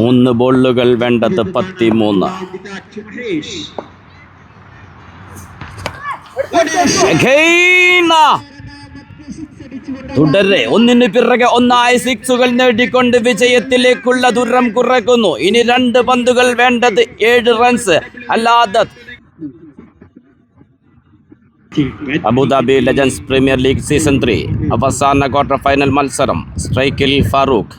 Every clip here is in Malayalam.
3 ബോളുകൾ വേണ്ടത് 13. തുടരെ ഒന്നിന് പിറകെ ഒന്നായി സിക്സുകൾ നേടിക്കൊണ്ട് വിജയത്തിലേക്കുള്ള ദൂരം കുറയ്ക്കുന്നു. ഇനി 2 പന്തുകൾ വേണ്ടത് 7 റൺസ്. അല്ലാതെ Abu Dhabi legends premier league season 3 അവസാന ക്വാർട്ടർ ഫൈനൽ മത്സരം. സ്ട്രൈക്കിൽ ഫാറൂഖ്.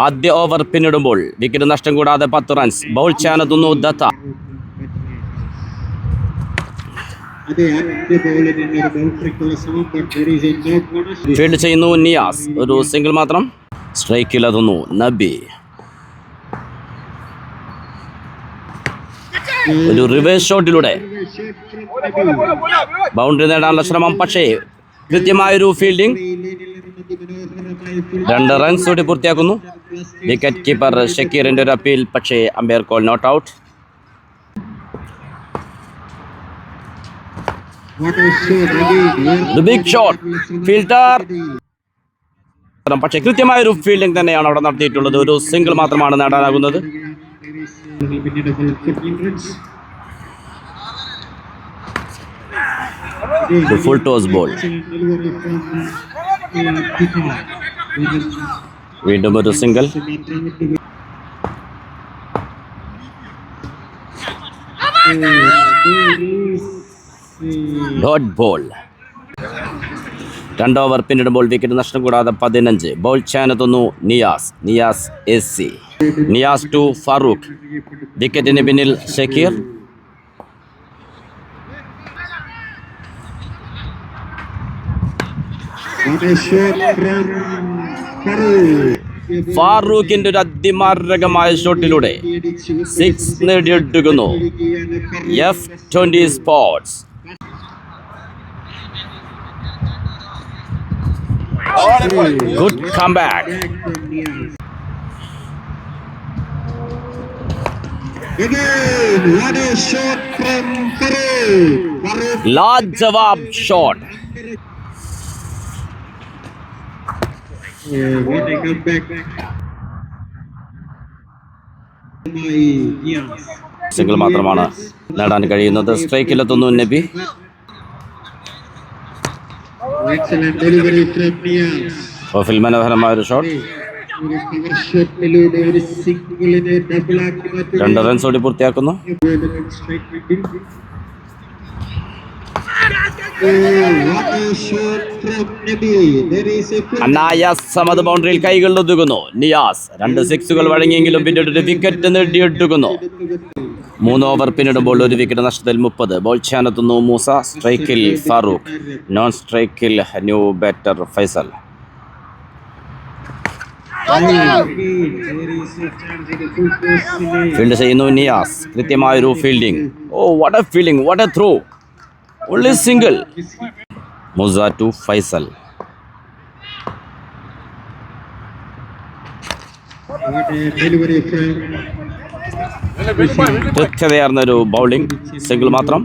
ആദ്യ ഓവർ പിന്നിടുമ്പോൾ വിക്കറ്റ് നഷ്ടം കൂടാതെ 10 റൺസ്. ബൗൾ ചെയ്യാനെത്തുന്നു ദത്ത. ഫീൽഡ് ചെയ്യുന്നു നിയാസ്. ഒരു സിംഗിൾ മാത്രം. സ്ട്രൈക്കിലെത്തുന്നു നബി. ഒരു റിവേഴ്സ് ഷോട്ടിലൂടെ ബൗണ്ടറി നേടാനുള്ള ശ്രമം. പക്ഷേ കൃത്യമായൊരു ഫീൽഡിംഗ്. 2 റൺസ് കൂടി പൂർത്തിയാക്കുന്നു. വിക്കറ്റ് കീപ്പർ ഷക്കീറിന്റെ ഒരു അപ്പീൽ. പക്ഷേ umpire call not out. Big shot. Fielder. പക്ഷേ കൃത്യമായൊരു ഫീൽഡിംഗ് തന്നെയാണ് അവിടെ നടത്തിയിട്ടുള്ളത്. ഒരു സിംഗിൾ മാത്രമാണ് നേടാനാകുന്നത്. Full toss ball. വീണ്ടും ഒരു സിംഗിൾ. Dot ball. 2 ഓവർ പിന്നിടുമ്പോൾ വിക്കറ്റ് നഷ്ടം കൂടാതെ 15. ബോൾ ചെയ്യാനെത്തുന്നു നിയാസ്. നിയാസ് SC. നിയാസ് ടു ഫാറൂഖ്. വിക്കറ്റിന് പിന്നിൽ ഷക്കീർ. ഫാറൂഖിന്റെ ഒരു അതിമാരകമായ ഷോട്ടിലൂടെ 6 നേടിയെടുക്കുന്നു F20 സ്പോർട്സ്. Good comeback. ലാജവാബ് ഷോട്ട്. സിംഗിൾ മാത്രമാണ് നേടാൻ കഴിയുന്നത്. സ്ട്രൈക്കിലെത്തുന്നു നബി. മനോഹരമായ ഒരു ഷോട്ട്. 2 റൺസ് കൂടി പൂർത്തിയാക്കുന്നു. അനായാസമത് ബൗണ്ടറിയിൽ കൈകൾ ഒതുക്കുന്നു നിയാസ്. 2 സിക്സുകൾ വഴങ്ങിയെങ്കിലും പിന്നീട് ഒരു വിക്കറ്റ് നേടിയെടുക്കുന്നു. 3 ഓവർ പിന്നിടുമ്പോൾ ഒരു വിക്കറ്റ് നഷ്ടത്തിൽ 30. ബോൾ ചെയ്യാനെത്തുന്നു മൂസ. സ്ട്രൈക്കിൽ ഫാറൂഖ്. നോൺ സ്ട്രൈക്കിൽ ന്യൂ ബാറ്റർ ഫൈസൽ. ഫീൽഡ് ചെയ്യുന്നു നിയാസ്. കൃത്യമായൊരു fielding. What a fielding, what a throw. Only single. Musa to Faisal. കൃത്യതയാർന്നൊരു ബൗളിംഗ്. സിംഗിൾ മാത്രം.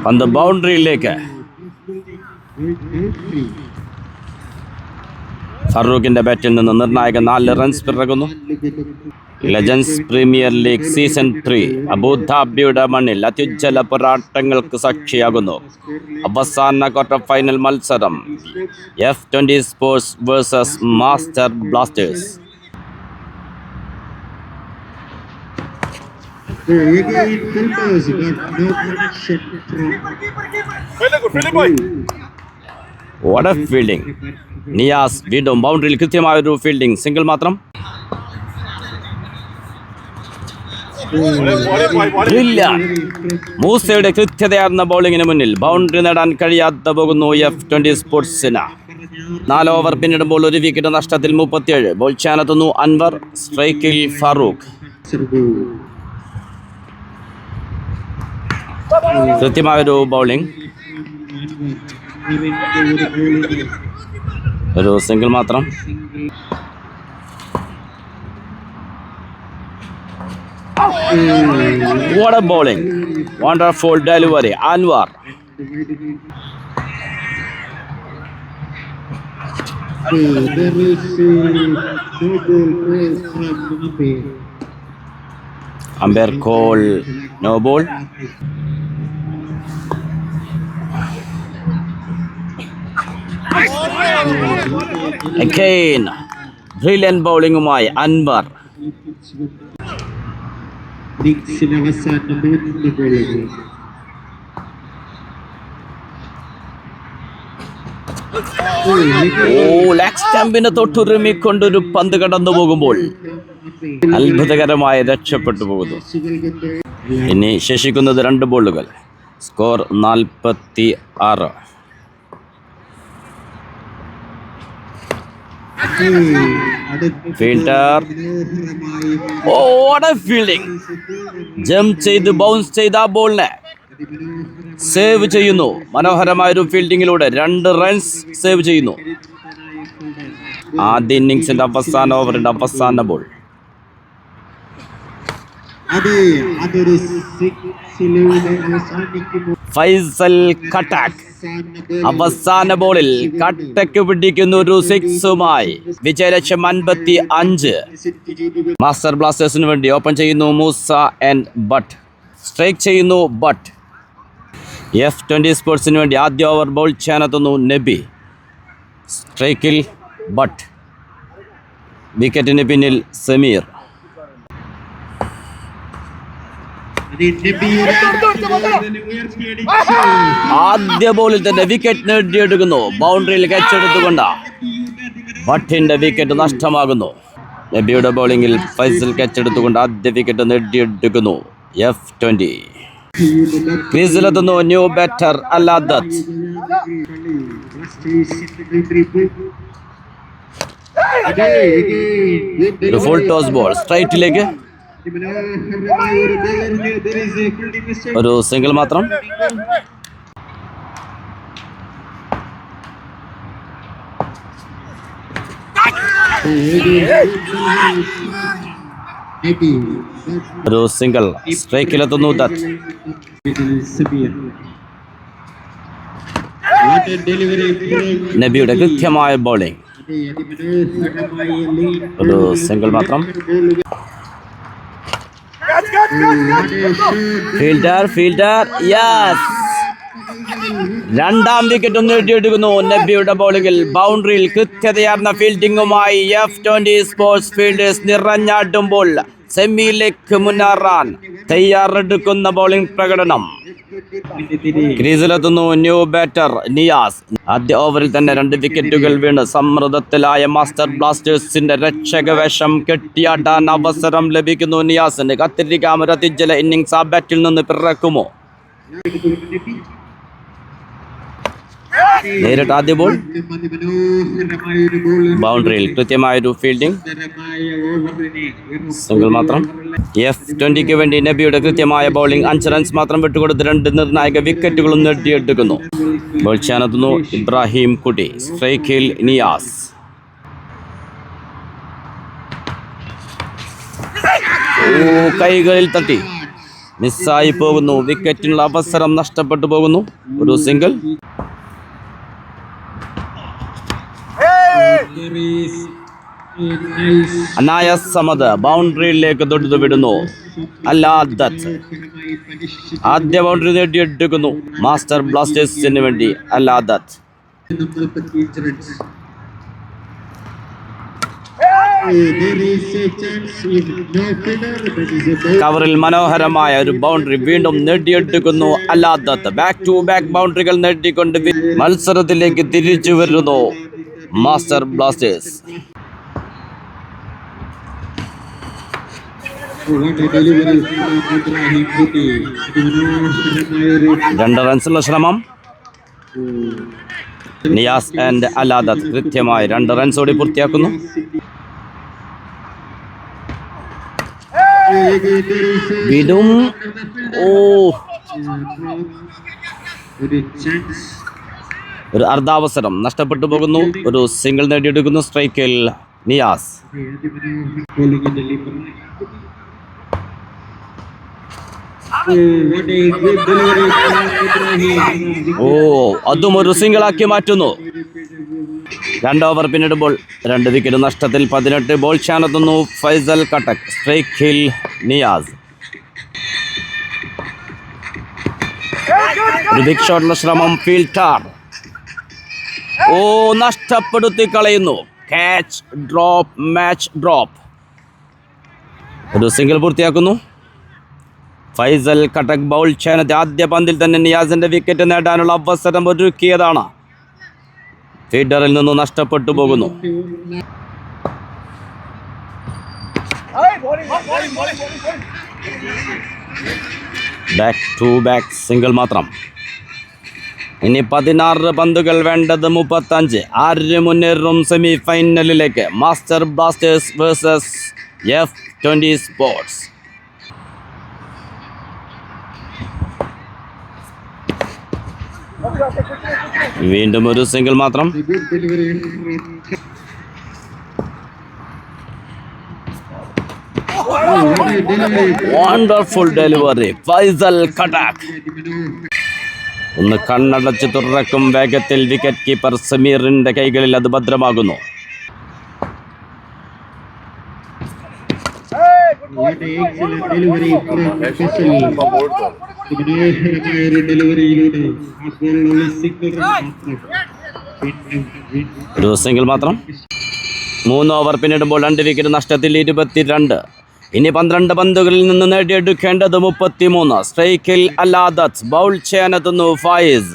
പന്ത് ബൗണ്ടറിയിലേക്ക്. ഫറൂഖിന്റെ ബാറ്റിൽ നിന്ന് നിർണായക 4 റൺസ് പിറകുന്നു. ലെജൻസ് പ്രീമിയർ ലീഗ് സീസൺ 3 അബുദാബിയുടെ മണ്ണിൽ അത്യുജ്വല പോരാട്ടങ്ങൾക്ക് സാക്ഷിയാകുന്നു. അവസാന ക്വാർട്ടർ ഫൈനൽ മത്സരം. F20 sports versus master blasters. What a fielding. Niyas വീണ്ടും ബൗണ്ടറിയിൽ കൃത്യമായൊരു ഫീൽഡിംഗ്. സിംഗിൾ മാത്രം. മൂസയുടെ കൃത്യതയാർന്ന ബൗളിങ്ങിന് മുന്നിൽ ബൗണ്ടറി നേടാൻ കഴിയാതെ പോകുന്നു F20 സ്പോർട്സിന്. 4 ഓവർ പിന്നിടുമ്പോൾ ഒരു വിക്കറ്റ് നഷ്ടത്തിൽ 37. ബോൾ ചെയ്യാനെത്തുന്നു അൻവർ. സ്ട്രൈക്കിൽ ഫാറൂഖ്. കൃത്യമായൊരു ബൗളിംഗ്. ഒരു സിംഗിൾ മാത്രം. What a bowling. Wonderful delivery. Anwar. There is a no ball from umpire. Umpire call no ball. Again, brilliant bowling-umai Anwar. Innings-ൽ അവസാന 3 ബോളുകൾ. ലെഗ് സ്റ്റമ്പിന് തൊട്ടുരുമിക്കൊണ്ടൊരു പന്ത് കടന്നു പോകുമ്പോൾ അത്ഭുതകരമായി രക്ഷപ്പെട്ടു പോകുന്നു. ഇനി ശേഷിക്കുന്നത് 2 ബോളുകൾ. സ്കോർ 46. ഫീൽഡർ ഫീൽഡിംഗ് ജംപ് ചെയ്ത് ബൗൺസ് ചെയ്ത ആ ബോളിനെ സേവ് ചെയ്യുന്നു. മനോഹരമായൊരു ഫീൽഡിങ്ങിലൂടെ 2 റൺസ് സേവ് ചെയ്യുന്നു. ആദ്യ ഇന്നിങ്സിന്റെ അവസാന ഓവറിന്റെ അവസാന ബോൾ. ഫൈസൽ കട്ടാക്ക് അവസാന ബോളിൽ കട്ടക്ക് പിടിക്കുന്ന ഒരു 6-മായി വിജയലക്ഷ്യം 55. മാസ്റ്റർ ബ്ലാസ്റ്റേഴ്സിന് വേണ്ടി ഓപ്പൺ ചെയ്യുന്നു മൂസ ആൻഡ് ബട്ട്. സ്ട്രൈക്ക് ചെയ്യുന്നു ബട്ട്. F20 സ്പോർട്സിന് വേണ്ടി ആദ്യ ഓവർ ബോൾ ചെയ്യാനെത്തുന്നു നബി. സ്ട്രൈക്കിൽ ബട്ട്. വിക്കറ്റിന് പിന്നിൽ സമീർ. ആദ്യ ബോളിൽ തന്നെ വിക്കറ്റ് നേടിയെടുക്കുന്നു. ബൗണ്ടറിയിൽ കച്ചെടുത്തുകൊണ്ട് ഭട്ടിന്റെ വിക്കറ്റ് നഷ്ടമാകുന്നു. നബിയുടെ ബൗളിംഗിൽ ഫൈസൽ കച്ചെടുത്തുകൊണ്ട് ആദ്യ വിക്കറ്റ് നേടിയെടുക്കുന്നു. F20 ക്രീസിലെത്തുന്നു ന്യൂ ബാറ്റർ അലാദത്ത്. ഒരു ഫുൾ ടോസ് ബോൾ സ്ട്രൈറ്റിലേക്ക്. ഒരു സിംഗിൾ മാത്രം. ഒരു സിംഗിൾ. സ്ട്രൈക്കിലെത്തുന്നു ദത്ത്. നബിയുടെ കൃത്യമായ ബൗളിംഗ്. ഒരു സിംഗിൾ മാത്രം. Fielder yes. 2ാം വിക്കറ്റ് നേടിയെടുക്കുന്നു നബിയുടെ ബൗളിംഗിൽ. ബൗണ്ടറിയിൽ കൃത്യതയാർന്ന ഫീൽഡിംഗുമായി F20 സ്പോർട്സ് ഫീൽഡേഴ്സ് നിറഞ്ഞാടുമ്പോൾ സെമിയിലേക്ക് മുന്നേറാൻ തയ്യാറെടുക്കുന്ന ബൗളിംഗ് പ്രകടനം. ക്രീസിലെത്തുന്നു ന്യൂ ബാറ്റർ നിയാസ്. ആദ്യ ഓവറിൽ തന്നെ 2 വിക്കറ്റുകൾ വീണ് സമ്മർദ്ദത്തിലായ മാസ്റ്റർ ബ്ലാസ്റ്റേഴ്സിന്റെ രക്ഷകവേഷം കെട്ടിയാട്ടാൻ അവസരം ലഭിക്കുന്നു നിയാസിന്. കത്തിരിക്കാം ഒരു അതിജ്വല ഇന്നിംഗ്സ് ആ ബാറ്റിൽ നിന്ന് പിറക്കുമോ? നേരിട്ട് ആദ്യ ബോൾ ബൗണ്ടറിയിൽ കൃത്യമായൊരു ഫീൽഡിംഗ്. സിംഗിൾ മാത്രം. F20ക്ക് വേണ്ടി നബിയുടെ കൃത്യമായ ബൗളിംഗ്. 5 റൺസ് മാത്രം വിട്ടുകൊടുത്ത് 2 നിർണായക വിക്കറ്റുകളും നേടിയെടുക്കുന്നു. ബോൾ ചെയ്യാനെത്തുന്നു ഇബ്രാഹിം കുട്ടി. സ്ട്രൈക്കിൽ നിയാസ്. കൈകളിൽ തട്ടി മിസ്സായി പോകുന്നു. വിക്കറ്റിനുള്ള അവസരം നഷ്ടപ്പെട്ടു പോകുന്നു. ഒരു സിംഗിൾ. അനായസ് സമദ് ബൗണ്ടറിയിലേക്ക് തൊടുത്തു വിടുന്നു. അലാദത്ത് ആദ്യ ബൗണ്ടറി നേടിയെടുക്കുന്നു മാസ്റ്റർ ബ്ലാസ്റ്റേഴ്സിന് വേണ്ടി. അലാദത്ത് കവറിൽ മനോഹരമായ ഒരു ബൗണ്ടറി വീണ്ടും നേടിയെടുക്കുന്നു അലാദത്ത്. ബാക്ക് ടു ബാക്ക് ബൗണ്ടറികൾ നേടിക്കൊണ്ട് മത്സരത്തിലേക്ക് തിരിച്ചു വരുന്നു മാസ്റ്റർ ബ്ലാസ്റ്റേഴ്സ്. 2 റൺസുള്ള ശ്രമം. നിയാസ് ആൻഡ് അലാദത്ത് കൃത്യമായി 2 റൺസോടെ പൂർത്തിയാക്കുന്നു. വിടും. ഒരു അർദ്ധാവസരം നഷ്ടപ്പെട്ടു പോകുന്നു. ഒരു സിംഗിൾ നേടിയെടുക്കുന്നു. സ്ട്രൈക്കിൽ നിയാസ്. അതും ഒരു സിംഗിളാക്കി മാറ്റുന്നു. 2 ഓവർ പിന്നിടുമ്പോൾ 2 വിക്കറ്റ് നഷ്ടത്തിൽ 18 ബോൾ ചാനെത്തുന്നു ഫൈസൽ കട്ടക്. സ്ട്രൈക്കിൽ നിയാസ്. ഒരു ബിഗ് ഷോട്ടുള്ള ശ്രമം. ഫീൽഡർ നഷ്ടപ്പെടുത്തി കളയുന്നു. Catch drop, match drop. ഒരു സിംഗിൾ പൂർത്തിയാക്കുന്നു ഫൈസൽ കട്ടക്. ബൗൾ ചെയ്യാനെത്തി ആദ്യ പന്തിൽ തന്നെ നിയാസിന്റെ വിക്കറ്റ് നേടാനുള്ള അവസരം ഒരുക്കിയതാണ്. ഫീൽഡറിൽ നിന്ന് നഷ്ടപ്പെട്ടു പോകുന്നു. ബാക്ക് ടു ബാക്ക് സിംഗിൾ മാത്രം. ഇനി 16 പന്തുകൾ വേണ്ടത് 35. ആര് മുന്നേറും സെമി ഫൈനലിലേക്ക്? Master blasters versus F20 sports. വീണ്ടും ഒരു സിംഗിൾ മാത്രം. Wonderful delivery Faisal Cuttack. ഒന്ന് കണ്ണടച്ച് തുറക്കും വേഗത്തിൽ വിക്കറ്റ് കീപ്പർ സമീറിന്റെ കൈകളിൽ അത് ഭദ്രമാകുന്നു. ഒരു സിംഗിൾ മാത്രം. 3 ഓവർ പിന്നിടുമ്പോൾ 2 വിക്കറ്റ് നഷ്ടത്തിൽ 22. ഇനി 12 പന്തുകളിൽ നിന്ന് നേടിയെടുക്കേണ്ടത് 33. സ്ട്രൈക്കിൽ അലാദത്ത്. ബൗൾ ചെയ്യാനെത്തുന്നു ഫൈസ്.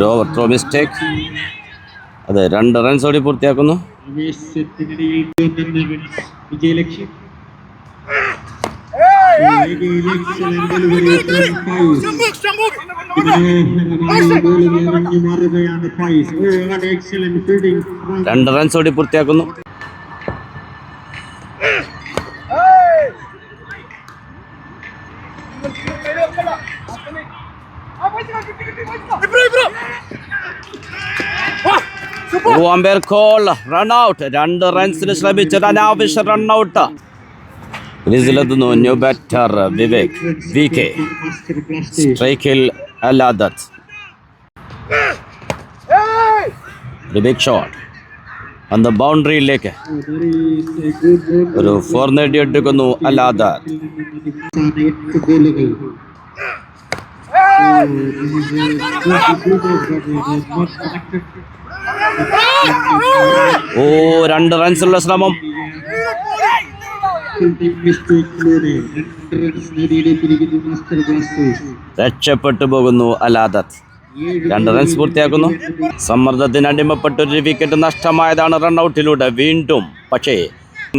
Over throw mistake. അതെ, 2 റൺസ് ഓടി പൂർത്തിയാക്കുന്നു. വിജയലക്ഷ്യം. രണ്ട് റൺസ് ഓടി പൂർത്തിയാക്കുന്നു. Umpire call run out. 2 റൺസിന് ശ്രമിച്ചത് അനാവശ്യ റൺ ഔട്ട്. ക്രീസിലെത്തുന്നു ന്യൂ ബാറ്റർ വിവേക് VK. സ്ട്രൈക്കിൽ അലാദത്ത്. ബിഗ് ഷോട്ട് അന്ന് ബൗണ്ടറിയിലേക്ക്. ഒരു 4 നേടിയെടുക്കുന്നു അലാദത്ത്. ഓ, 2 റൺസുള്ള ശ്രമം. രക്ഷപ്പെട്ടു പോകുന്നു അലാദത്ത്. 2 റൺസ് പൂർത്തിയാക്കുന്നു. സമ്മർദ്ദത്തിന് അടിമപ്പെട്ടൊരു വിക്കറ്റ് നഷ്ടമായതാണ് റൺഔട്ടിലൂടെ വീണ്ടും. പക്ഷേ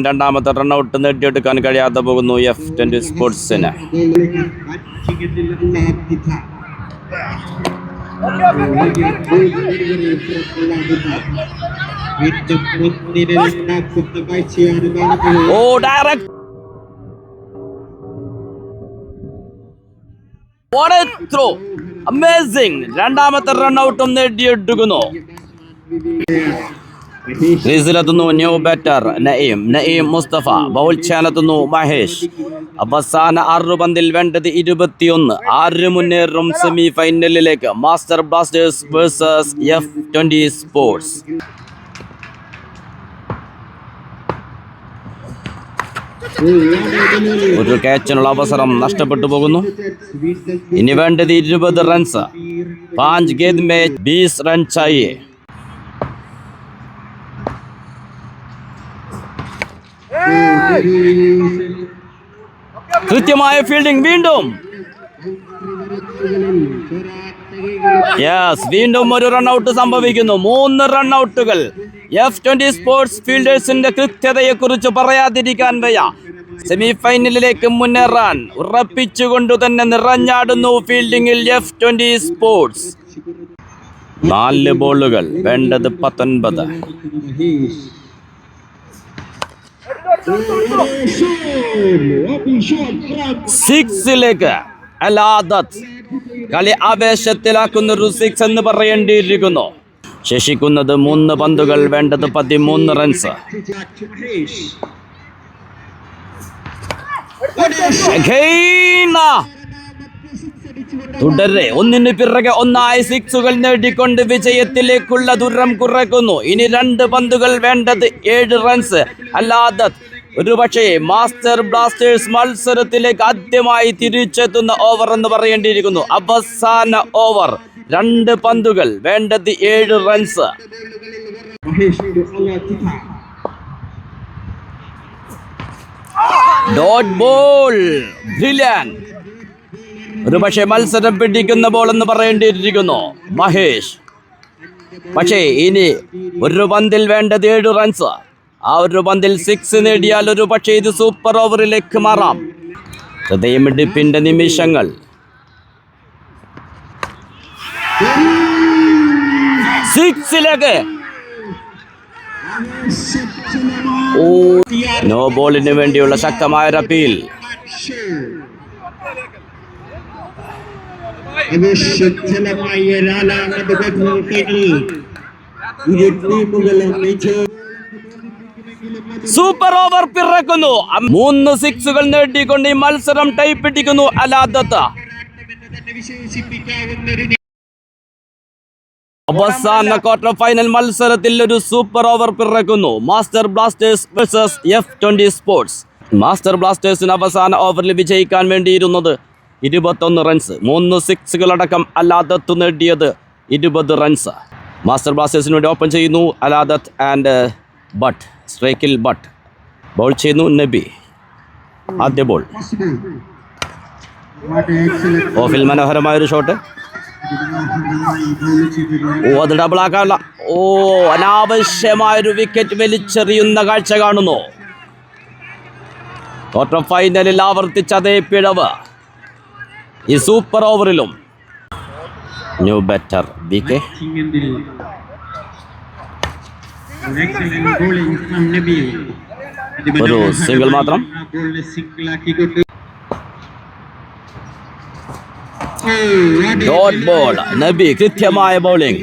രണ്ടാമത്തെ റൺഔട്ട് നേടിയെടുക്കാൻ കഴിയാതെ പോകുന്നു F20 സ്പോർട്സിന്. ഓ, direct. What a throw! Amazing! രണ്ടാമത്തെ റൺഔട്ടും നേടിയെടുക്കുന്നു. ക്രീസിലെത്തുന്നു new batter Naeem Mustafa. Bowl ചെയ്യാനെത്തുന്നു മഹേഷ്. അവസാന 6 പന്തിൽ വേണ്ടത് 21. 6 മുന്നേറും സെമി ഫൈനലിലേക്ക്. Master blasters versus F20 sports. ഒരു ക്യാച്ചിനുള്ള അവസരം നഷ്ടപ്പെട്ടു പോകുന്നു. ഇനി വേണ്ടത് 20 റൺസ്. 5 ഗേന്ദ് മേ 20 റൺ ചാഹിയേ. കൃത്യമായ ഫീൽഡിംഗ് വീണ്ടും. വീണ്ടും ഒരു റൺഔട്ട് സംഭവിക്കുന്നു. 3 റൺഔട്ടുകൾ. F20 സ്പോർട്സ് ഫീൽഡേഴ്സിന്റെ കൃത്യതയെ കുറിച്ച് പറയാതിരിക്കാൻ വയ്യ. സെമി ഫൈനലിലേക്ക് മുന്നേറാൻ ഉറപ്പിച്ചുകൊണ്ടു തന്നെ നിറഞ്ഞാടുന്നു ഫീൽഡിംഗിൽ F20 സ്പോർട്സ്. 4 ബോളുകൾ വേണ്ടത് 19. 6 അലാദത്ത് കളി ആവേശത്തിലാക്കുന്ന ഒരു 6 എന്ന് പറയേണ്ടിയിരിക്കുന്നു. ശേഷിക്കുന്നത് 3 പന്തുകൾ, വേണ്ടത് 13 റൺസ്. തുടരെ ഒന്നിന് പിറകെ ഒന്നായി സിക്സുകൾ നേടിക്കൊണ്ട് വിജയത്തിലേക്കുള്ള ദൂരം കുറയ്ക്കുന്നു. ഇനി 2 പന്തുകൾ, വേണ്ടത് 7 റൺസ്. അല്ലാതെ ഒരുപക്ഷെ മാസ്റ്റർ ബ്ലാസ്റ്റേഴ്സ് മത്സരത്തിലേക്ക് ആദ്യമായി തിരിച്ചെത്തുന്ന ഓവർ എന്ന് പറയേണ്ടിയിരിക്കുന്നു. അവസാന ഓവർ, 2 പന്തുകൾ, വേണ്ടത് 7 റൺസ്. Dot ball, brilliant. ഒരുപക്ഷെ മത്സരം പിടിക്കുന്ന ബോൾ എന്ന് പറയേണ്ടിയിരിക്കുന്നു മഹേഷ്. പക്ഷേ ഇനി 1 പന്തിൽ വേണ്ടത് 7 റൺസ്. ആ 1 പന്തിൽ 6 നേടിയാൽ ഒരു പക്ഷേ ഇത് സൂപ്പർ ഓവറിലേക്ക് മാറാം. ഹൃദയമിടിപ്പിന്റെ നിമിഷങ്ങൾ. സിക്സിലേക്ക്. നോ ബോളിന് വേണ്ടിയുള്ള ശക്തമായ അപ്പീൽ. സൂപ്പർ ഓവർ പിറക്കുന്നു. 3 സിക്സുകൾ നേടിക്കൊണ്ട് ഈ മത്സരം ടൈ പിടിക്കുന്നു അലാദത്ത്. അവസാന ക്വാർട്ടർ ഫൈനൽ മത്സരത്തിൽ ഒരു സൂപ്പർ ഓവർ പിറക്കുന്നു. Master blasters versus F20 sports. Master ബ്ലാസ്റ്റേഴ്സിന് അവസാന ഓവറിൽ വിജയിക്കാൻ വേണ്ടിയിരുന്നത് 21 റൺസ്. 3 സിക്സുകളടക്കം അലാദത്ത് നേടിയത് 20 റൺസ്. മാസ്റ്റർ ബ്ലാസ്റ്റേഴ്സിന് വേണ്ടി ഓപ്പൺ ചെയ്യുന്നു അലാദത്ത് ആൻഡ് ബട്ട്. സ്ട്രൈക്കിൽ ബട്ട്. ബോൾ ചെയ്യുന്നു നബി. ആദ്യ ബോൾ ഓഫിൽ മനോഹരമായൊരു ഷോട്ട്. അത് ഡബിൾ ആക്കാനുള്ള അനാവശ്യമായൊരു വിക്കറ്റ് വലിച്ചെറിയുന്ന കാഴ്ച കാണുന്നു. ക്വാർട്ടർ ഫൈനലിൽ ആവർത്തിച്ച അതേ പിഴവ് ഈ സൂപ്പർ ഓവറിലും. New batter BK. ഒരു സിംഗിൾ മാത്രം. Dot ball, Nabi. കൃത്യമായ ബൗളിംഗ്.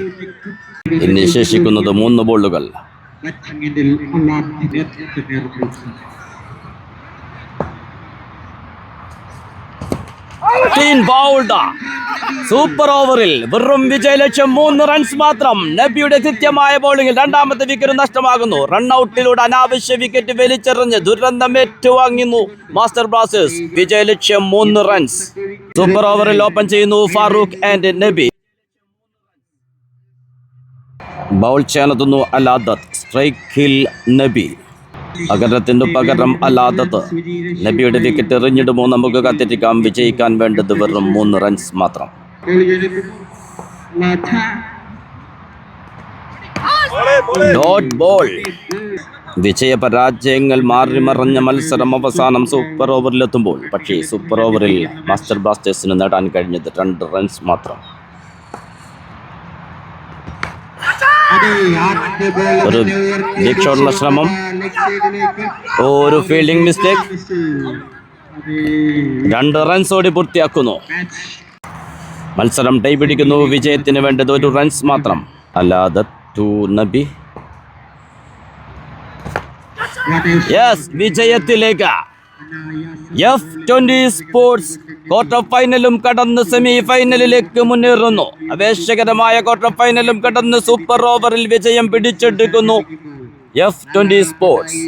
ഇനി ശേഷിക്കുന്നത് 3 ബോളുകൾ. സൂപ്പർ ഓവറിൽ വെറും വിജയലക്ഷ്യം 3 റൺസ് മാത്രം. നബിയുടെ കൃത്യമായ ബൗളിംഗിൽ 2ാമത്തെ വിക്കറ്റ് നഷ്ടമാകുന്നു. റൺഔട്ടിലൂടെ അനാവശ്യ വിക്കറ്റ് വലിച്ചെറിഞ്ഞ് ദുരന്തം ഏറ്റുവാങ്ങുന്നു മാസ്റ്റർ ബ്ലാസ്റ്റേഴ്സ്. വിജയലക്ഷ്യം 3 റൺസ്. സൂപ്പർ ഓവറിൽ ഓപ്പൺ ചെയ്യുന്നു ഫാറൂഖ് ആൻഡ് നബി. ബൗൾ ചെയ്യാനെത്തുന്നു അലാദത്ത്. സ്ട്രൈക്കിൽ നബി. പകരത്തിന് പകരം അലാദത്ത്. നബിയുടെ വിക്കറ്റ് എറിഞ്ഞിടുമോ? നമുക്ക് കാത്തിരിക്കാം. വിജയിക്കാൻ വേണ്ടത് വെറും 3 റൺസ് മാത്രം. Dot ball. വിജയപരാജയങ്ങൾ മാറിമറിഞ്ഞ മത്സരം അവസാനം സൂപ്പർ ഓവറിലെത്തുമ്പോൾ പക്ഷേ സൂപ്പർ ഓവറിൽ മാസ്റ്റർ ബ്ലാസ്റ്റേഴ്സിന് നേടാൻ കഴിഞ്ഞത് 2 റൺസ് മാത്രം. ഒരു ബിഗ് ഷോട്ടുള്ള ശ്രമം, ഒരു ഫീൽഡിംഗ് മിസ്റ്റേക്ക്. 2 റൺസോടെ പൂർത്തിയാക്കുന്നു. മത്സരം ടൈ പിടിക്കുന്നു. വിജയത്തിന് വേണ്ടത് 1 റൺസ് മാത്രം. അല്ലാതെ ടു നബി. വിജയത്തിലേക്ക് F20 സ്പോർട്സ് ക്വാർട്ടർ ഫൈനലും കടന്ന് സെമി ഫൈനലിലേക്ക് മുന്നേറുന്നു. ആവേശകരമായ ക്വാർട്ടർ ഫൈനലും കടന്ന് സൂപ്പർ ഓവറിൽ വിജയം പിടിച്ചെടുക്കുന്നു F20 സ്പോർട്സ്.